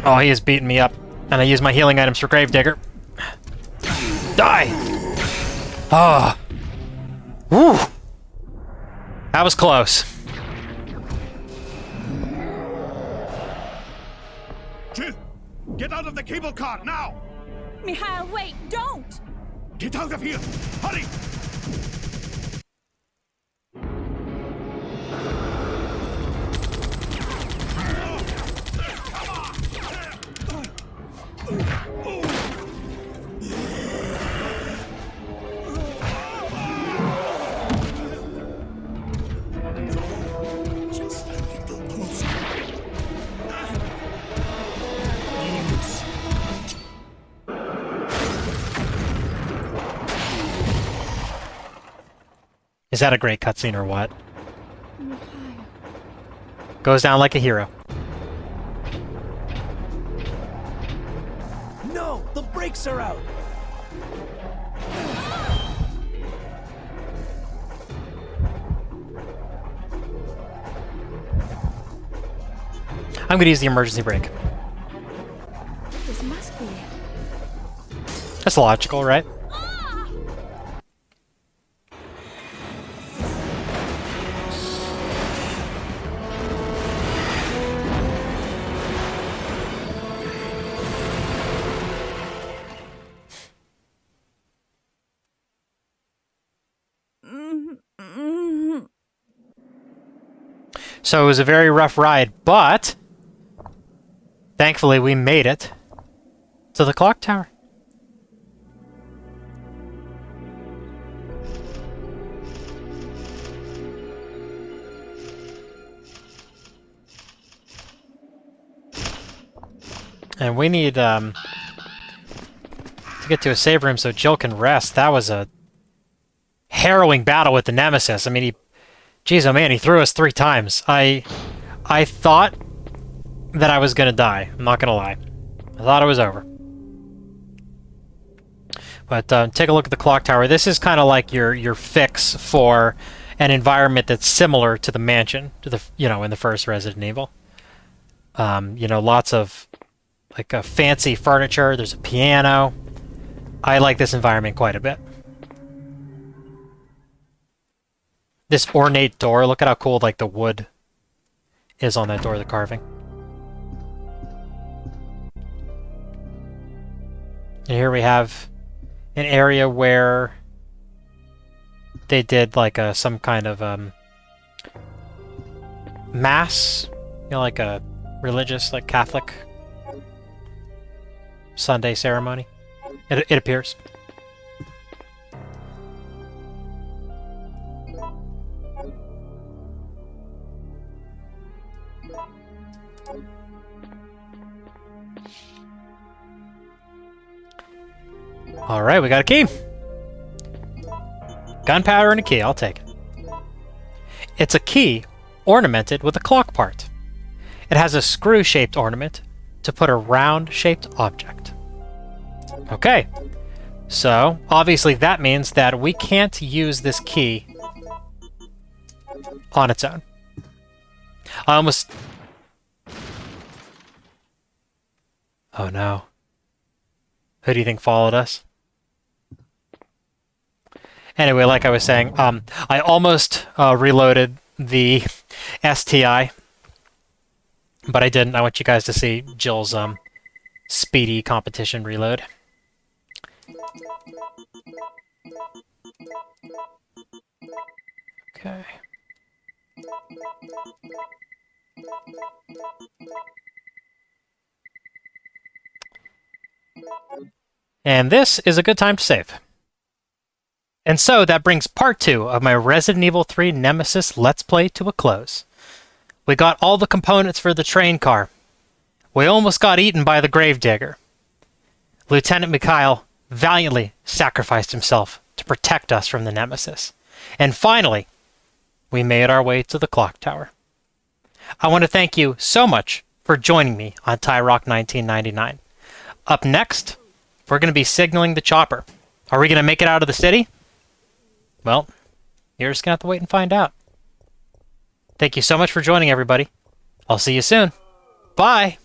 Oh, he is beating me up. And I use my healing items for Gravedigger. Die! Oh. Woo! That was close. Jill, get out of the cable car now! Mikhail, wait, don't! Get out of here! Hurry! Just a little closer. Is that a great cutscene or what? Goes down like a hero. No, the brakes are out. I'm gonna use the emergency brake. This must be it. That's logical, right? So it was a very rough ride, but thankfully we made it to the clock tower. And we need to get to a save room so Jill can rest. That was a harrowing battle with the Nemesis. I mean, geez, oh man, he threw us 3 times. I thought that I was gonna die. I'm not gonna lie. I thought it was over. But take a look at the clock tower. This is kind of like your fix for an environment that's similar to the mansion, to the in the first Resident Evil. Lots of like fancy furniture. There's a piano. I like this environment quite a bit. This ornate door, look at how cool like the wood is on that door, the carving. And here we have an area where they did like some kind of mass, like a religious, like Catholic Sunday ceremony. It appears. All right, we got a key. Gunpowder and a key, I'll take it. It's a key ornamented with a clock part. It has a screw-shaped ornament to put a round-shaped object. Okay, so obviously that means that we can't use this key on its own. I almost... Oh no. Who do you think followed us? Anyway, like I was saying, I almost reloaded the STI, but I didn't. I want you guys to see Jill's speedy competition reload. Okay. And this is a good time to save. And so that brings part 2 of my Resident Evil 3 Nemesis Let's Play to a close. We got all the components for the train car. We almost got eaten by the gravedigger. Lieutenant Mikhail valiantly sacrificed himself to protect us from the Nemesis. And finally, we made our way to the clock tower. I want to thank you so much for joining me on Tyrock 1999. Up next, we're going to be signaling the chopper. Are we going to make it out of the city? Well, you're just going to have to wait and find out. Thank you so much for joining, everybody. I'll see you soon. Bye!